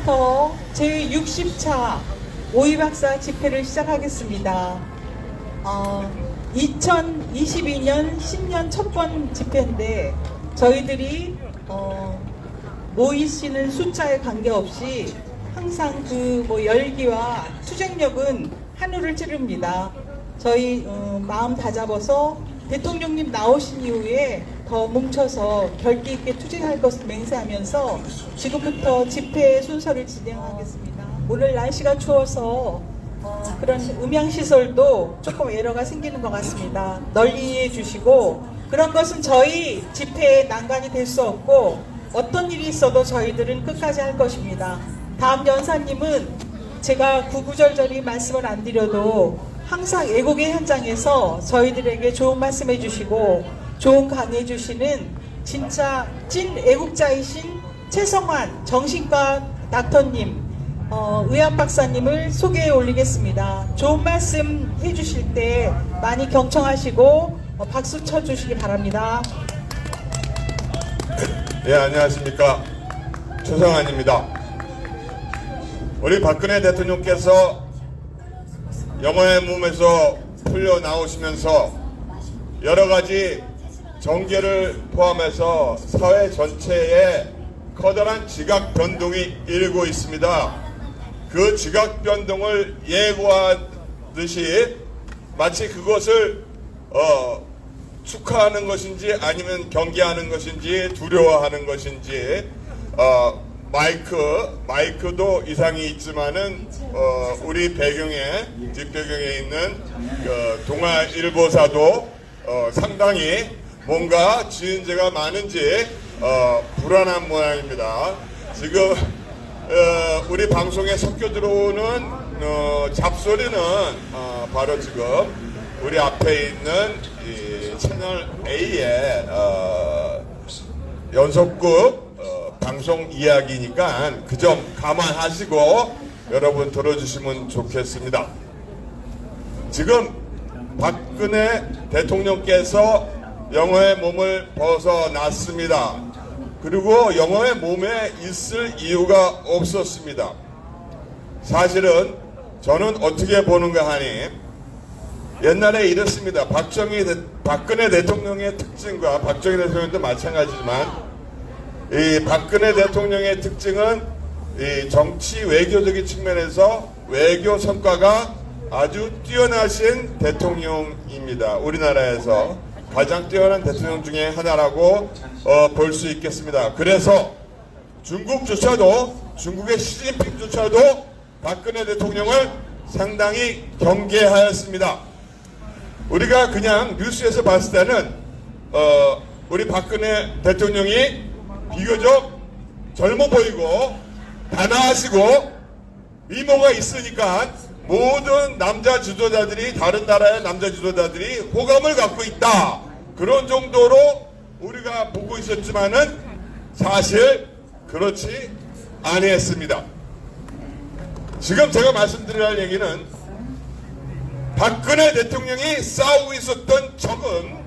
지금부터 제60차 오이박사 집회를 시작하겠습니다. 2022년 신년 첫 번 집회인데 저희들이 모이시는 숫자에 관계없이 항상 그 열기와 투쟁력은 하늘을 찌릅니다. 저희 마음 다잡아서 대통령님 나오신 이후에 더 뭉쳐서 결기 있게 투쟁할 것을 맹세하면서 지금부터 집회 순서를 진행하겠습니다. 오늘 날씨가 추워서 그런 음향시설도 조금 에러가 생기는 것 같습니다. 널리 이해해 주시고, 그런 것은 저희 집회에 난관이 될 수 없고 어떤 일이 있어도 저희들은 끝까지 할 것입니다. 다음 연사님은 제가 구구절절히 말씀을 안 드려도 항상 애국의 현장에서 저희들에게 좋은 말씀 해주시고 좋은 강의해 주시는 진짜 찐 애국자이신 최성환 정신과 닥터님, 의학 박사님을 소개해 올리겠습니다. 좋은 말씀 해주실 때 많이 경청하시고 박수 쳐주시기 바랍니다. 예, 안녕하십니까. 최성환입니다. 우리 박근혜 대통령께서 영어의 몸에서 풀려 나오시면서 여러 가지 정계를 포함해서 사회 전체에 커다란 지각 변동이 일고 있습니다. 그 지각 변동을 예고하듯이 마치 그것을 축하하는 것인지 아니면 경계하는 것인지 두려워하는 것인지 마이크도 이상이 있지만은 우리 배경에 뒷배경에 있는 동아일보사도 상당히 뭔가 지은재가 많은지 불안한 모양입니다. 지금 우리 방송에 섞여 들어오는 잡소리는 바로 지금 우리 앞에 있는 이 채널 A의 연속극 방송 이야기니까 그 점 감안하시고 여러분 들어주시면 좋겠습니다. 지금 박근혜 대통령께서 영어의 몸을 벗어났습니다. 그리고 영어의 몸에 있을 이유가 없었습니다. 사실은 저는 어떻게 보는가 하니 옛날에 이랬습니다. 박근혜 대통령의 특징과 박정희 대통령도 마찬가지지만 이 박근혜 대통령의 특징은 이 정치 외교적인 측면에서 외교 성과가 아주 뛰어나신 대통령입니다. 우리나라에서 가장 뛰어난 대통령 중에 하나라고 볼 수 있겠습니다. 그래서 중국의 시진핑조차도 박근혜 대통령을 상당히 경계하였습니다. 우리가 그냥 뉴스에서 봤을 때는 우리 박근혜 대통령이 비교적 젊어 보이고 단아하시고 미모가 있으니까 모든 남자 지도자들이, 다른 나라의 남자 지도자들이 호감을 갖고 있다, 그런 정도로 우리가 보고 있었지만은 사실 그렇지 아니했습니다. 지금 제가 말씀드려야 할 얘기는 박근혜 대통령이 싸우고 있었던 적은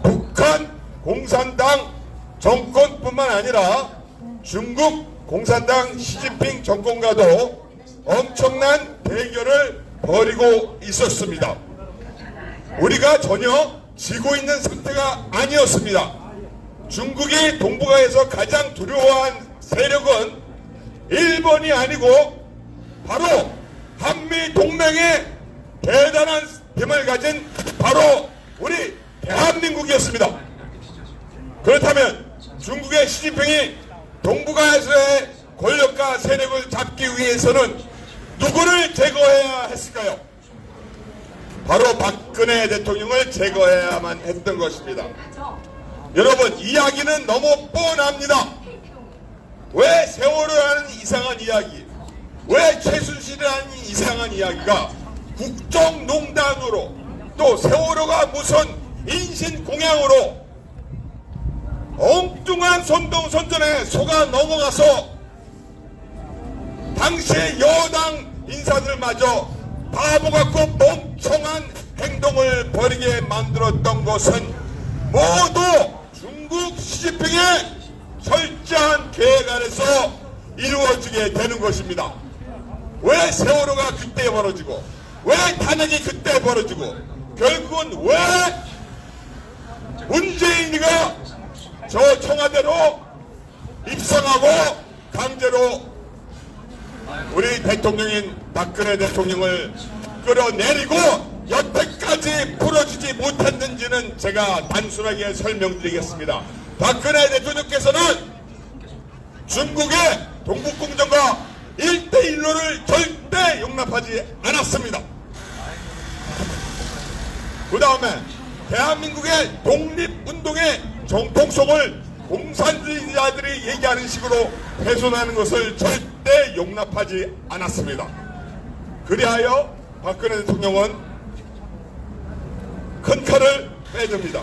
북한 공산당 정권뿐만 아니라 중국 공산당 시진핑 정권과도 엄청난 대결을 벌이고 있었습니다. 우리가 전혀 지고 있는 상태가 아니었습니다. 중국이 동북아에서 가장 두려워한 세력은 일본이 아니고 바로 한미 동맹의 대단한 힘을 가진 바로 우리 대한민국이었습니다. 그렇다면 중국의 시진핑이 동북아에서의 권력과 세력을 잡기 위해서는 누구를 제거해야 했을까요? 바로 박근혜 대통령을 제거해야만 했던 것입니다. 여러분, 이야기는 너무 뻔합니다. 왜 세월호라는 이상한 이야기, 왜 최순실이라는 이상한 이야기가 국정농단으로, 또 세월호가 무슨 인신공양으로 엉뚱한 선동선전에 속아 넘어가서 당시의 여당 인사들마저 바보 같고 멍청한 행동을 벌이게 만들었던 것은 모두 중국 시진핑의 철저한 계획 아래서 이루어지게 되는 것입니다. 왜 세월호가 그때 벌어지고 왜 탄핵이 그때 벌어지고 결국은 왜 문재인이가 저 청와대로 입성하고 강제로 우리 대통령인 박근혜 대통령을 끌어내리고 여태까지 풀어주지 못했는지는 제가 단순하게 설명드리겠습니다. 박근혜 대통령께서는 중국의 동북공정과 1대1로를 절대 용납하지 않았습니다. 그 다음에 대한민국의 독립운동의 정통성을 공산주의자들이 얘기하는 식으로 훼손하는 것을 절대 용납하지 않았습니다. 그리하여 박근혜 대통령은 큰 칼을 빼듭니다.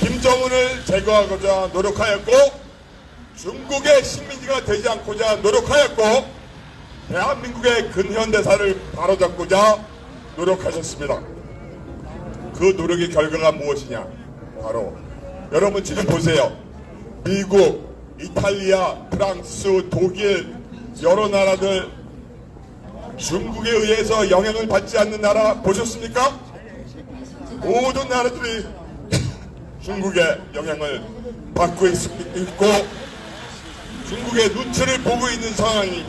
김정은을 제거하고자 노력하였고 중국의 식민지가 되지 않고자 노력하였고 대한민국의 근현대사를 바로잡고자 노력하셨습니다. 그 노력의 결과가 무엇이냐? 바로 여러분 지금 보세요. 미국, 이탈리아, 프랑스, 독일 여러 나라들 중국에 의해서 영향을 받지 않는 나라 보셨습니까? 모든 나라들이 중국의 영향을 받고 있고 중국의 눈치를 보고 있는 상황이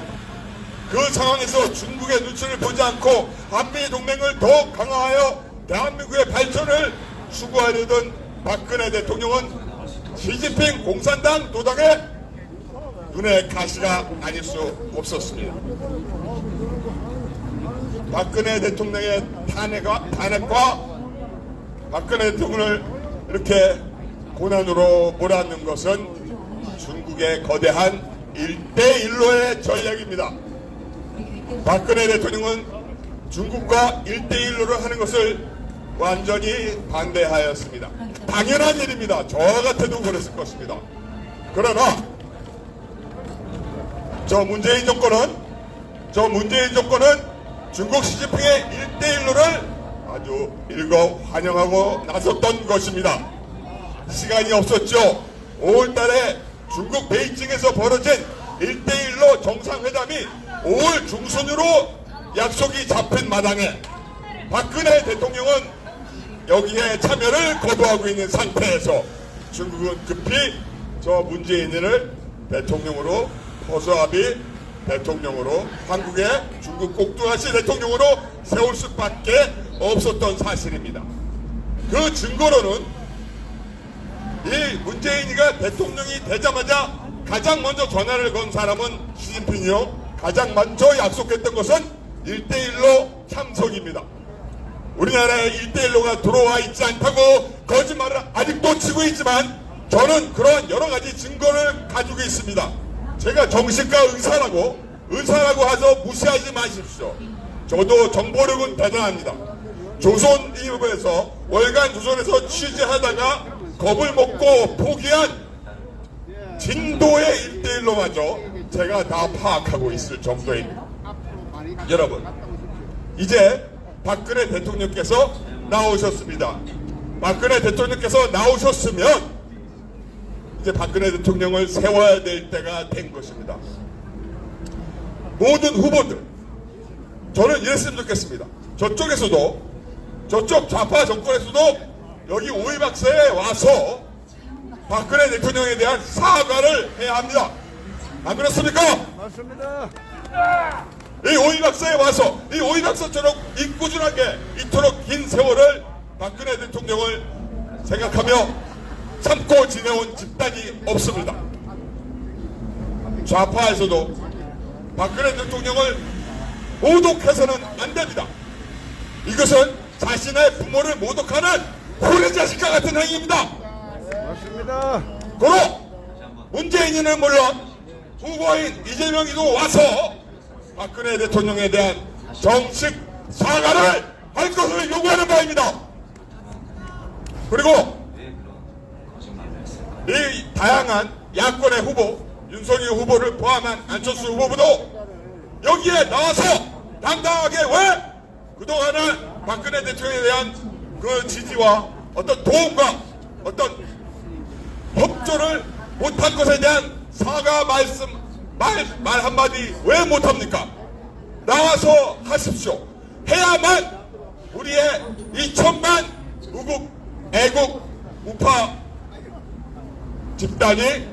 그 상황에서 중국의 눈치를 보지 않고 한미 동맹을 더욱 강화하여 대한민국의 발전을 추구하려던 박근혜 대통령은 시진핑 공산당 도당의 눈에 가시가 아닐 수 없었습니다. 박근혜 대통령의 탄핵과 박근혜 대통령을 이렇게 고난으로 몰아넣는 것은 중국의 거대한 1대1로의 전략입니다. 박근혜 대통령은 중국과 1대1로를 하는 것을 완전히 반대하였습니다. 당연한 일입니다. 저 같아도 그랬을 것입니다. 그러나 저 문재인 정권은 중국 시진핑의 1대1로를 아주 일거 환영하고 나섰던 것입니다. 시간이 없었죠. 5월달에 중국 베이징에서 벌어진 1대1로 정상회담이 5월 중순으로 약속이 잡힌 마당에 박근혜 대통령은 여기에 참여를 거부하고 있는 상태에서 중국은 급히 저 문재인을 대통령으로 허수아비 대통령으로 한국의 중국 꼭두가시 대통령으로 세울 수밖에 없었던 사실입니다. 그 증거로는 이 문재인이가 대통령이 되자마자 가장 먼저 전화를 건 사람은 시진핑이요. 가장 먼저 약속했던 것은 1대1로 참석입니다. 우리나라에 1대1로가 들어와 있지 않다고 거짓말을 아직도 치고 있지만 저는 그런 여러 가지 증거를 가지고 있습니다. 제가 정신과 의사라고 해서 무시하지 마십시오. 저도 정보력은 대단합니다. 조선일보에서 월간 조선에서 취재하다가 겁을 먹고 포기한 진도의 1대1로마저 제가 다 파악하고 있을 정도입니다. 여러분 이제 박근혜 대통령께서 나오셨습니다. 박근혜 대통령께서 나오셨으면 이제 박근혜 대통령을 세워야 될 때가 된 것입니다. 모든 후보들 저는 이랬으면 좋겠습니다. 저쪽 좌파 정권에서도 여기 오이박사에 와서 박근혜 대통령에 대한 사과를 해야 합니다. 안 그렇습니까? 맞습니다. 이 오이박사에 와서 이 오이박사처럼 꾸준하게 이토록 긴 세월을 박근혜 대통령을 생각하며 참고 지내온 집단이 없습니다. 좌파에서도 박근혜 대통령을 모독해서는 안 됩니다. 이것은 자신의 부모를 모독하는 호레 자식과 같은 행위입니다. 맞습니다. 고로 문재인이는 물론 후보인 이재명이도 와서 박근혜 대통령에 대한 정식 사과를 할 것을 요구하는 바입니다. 그리고 이 다양한 야권의 후보 윤석열 후보를 포함한 안철수 후보도 여기에 나와서 당당하게 왜 그동안은 박근혜 대통령에 대한 그 지지와 어떤 도움과 어떤 협조를 못한 것에 대한 사과 말씀 말 한마디 왜 못합니까? 나와서 하십시오. 해야만 우리의 2천만 우국, 애국, 우파 집단이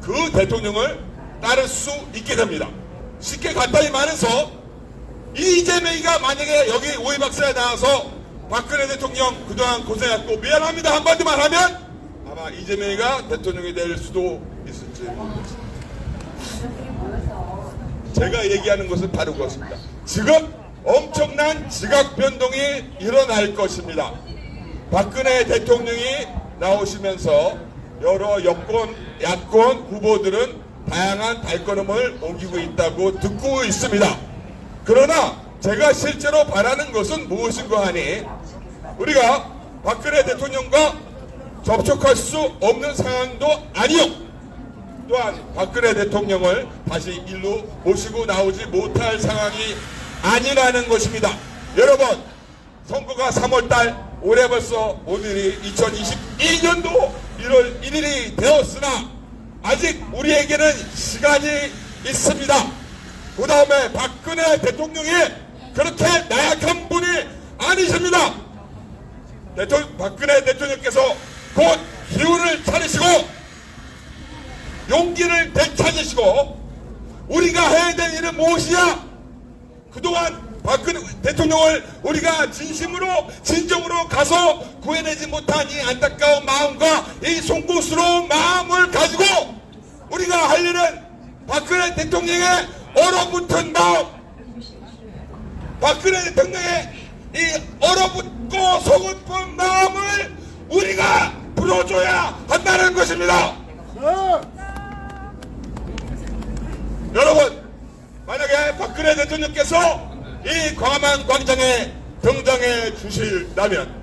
그 대통령을 따를 수 있게 됩니다. 쉽게 간단히 말해서 이재명이가 만약에 여기 오이박사에 나와서 박근혜 대통령 그동안 고생했고 미안합니다 한마디만 하면 아마 이재명이가 대통령이 될 수도 있을지 모르겠습니다. 제가 얘기하는 것은 바로 그것입니다. 지금 엄청난 지각 변동이 일어날 것입니다. 박근혜 대통령이 나오시면서 여러 여권, 야권 후보들은 다양한 발걸음을 옮기고 있다고 듣고 있습니다. 그러나 제가 실제로 바라는 것은 무엇인가 하니 우리가 박근혜 대통령과 접촉할 수 없는 상황도 아니요. 또한 박근혜 대통령을 다시 일로 모시고 나오지 못할 상황이 아니라는 것입니다. 여러분, 선거가 3월달, 올해 벌써 오늘이 2022년도 1월 1일이 되었으나 아직 우리에게는 시간이 있습니다. 그 다음에 박근혜 대통령이 그렇게 나약한 분이 아니십니다. 박근혜 대통령께서 곧 기운을 차리시고 용기를 되찾으시고 우리가 해야 될 일은 무엇이냐? 그동안 박근혜 대통령을 우리가 진정으로 가서 구해내지 못한 이 안타까운 마음과 이 송구스러운 마음을 가지고 우리가 할 일은 박근혜 대통령의 얼어붙은 마음, 박근혜 대통령의 이 얼어붙고 서글픈 마음을 우리가 풀어줘야 한다는 것입니다. 여러분, 만약에 박근혜 대통령께서 이 광화문 광장에 등장해 주신다면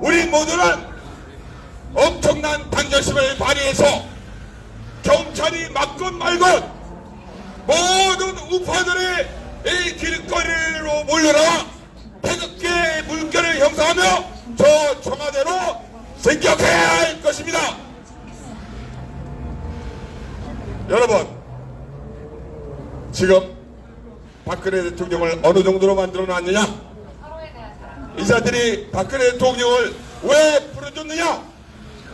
우리 모두는 엄청난 당정심을 발휘해서 경찰이 맞건 말건 모든 우파들이 이 길거리로 몰려나와 태극기의 물결을 형성하며 저 청와대로 진격해야 할 것입니다. 여러분, 지금 박근혜 대통령을 어느 정도로 만들어 놨느냐? 이자들이 박근혜 대통령을 왜 풀어줬느냐?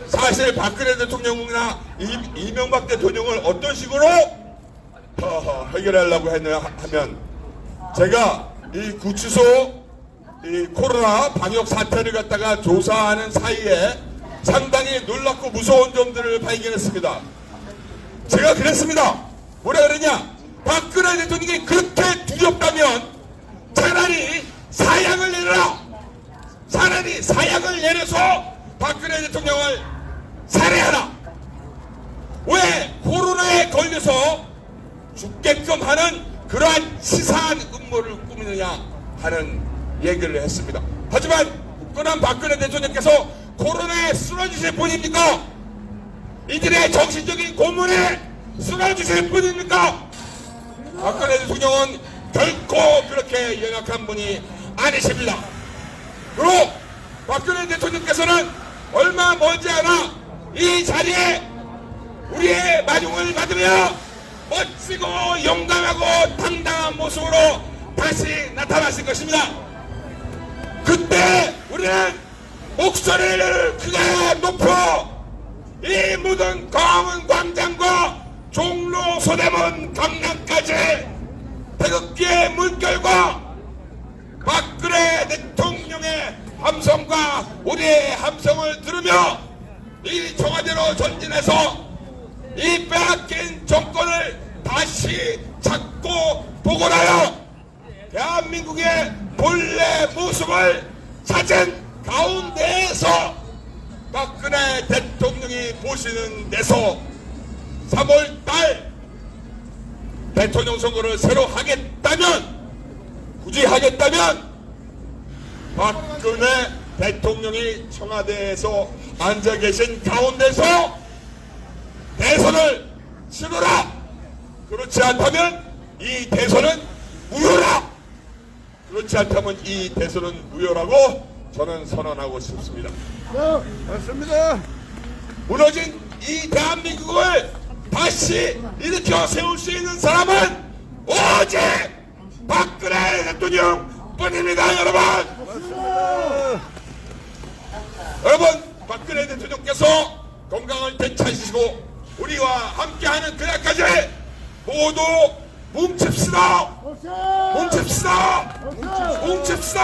사실 박근혜 대통령이나 이명박 대통령을 어떤 식으로 해결하려고 했느냐 하면 제가 이 구치소 이 코로나 방역 사태를 갖다가 조사하는 사이에 상당히 놀랍고 무서운 점들을 발견했습니다. 제가 그랬습니다. 뭐라 그러냐? 박근혜 대통령이 그렇게 두렵다면 차라리 사약을 내려라. 차라리 사약을 내려서 박근혜 대통령을 살해하라. 왜 코로나에 걸려서 죽게끔 하는 그러한 치사한 음모를 꾸미느냐 하는 얘기를 했습니다. 하지만 굳건한 박근혜 대통령께서 코로나에 쓰러지실 뿐입니까? 이들의 정신적인 고문에 쓰러지실 뿐입니까? 박근혜 대통령은 결코 그렇게 연약한 분이 아니십니다. 그리고 박근혜 대통령께서는 얼마 멀지 않아 이 자리에 우리의 마중을 받으며 멋지고 용감하고 당당한 모습으로 다시 나타나실 것입니다. 그때 우리는 목소리를 크게 높여 이 모든 광화문 광장과 종로 서대문 강남까지 태극기의 물결과 박근혜 대통령의 함성과 우리의 함성을 들으며 이 청와대로 전진해서 이 빼앗긴 정권을 다시 찾고 복원하여 대한민국의 본래 모습을 찾은 가운데에서 박근혜 대통령이 보시는 데서 3월달 대통령 선거를 새로 하겠다면 굳이 하겠다면 박근혜 대통령이 청와대에서 앉아 계신 가운데서 대선을 치르라. 그렇지 않다면 이 대선은 무효라. 그렇지 않다면 이 대선은 무효라고 저는 선언하고 싶습니다. 맞습니다. 무너진 이 대한민국을 다시 일으켜 세울 수 있는 사람은 오직 박근혜 대통령 뿐입니다. 여러분, 박근혜 대통령께서 건강을 되찾으시고 우리와 함께하는 그날까지 모두 뭉칩시다. 뭉칩시다. 뭉칩시다.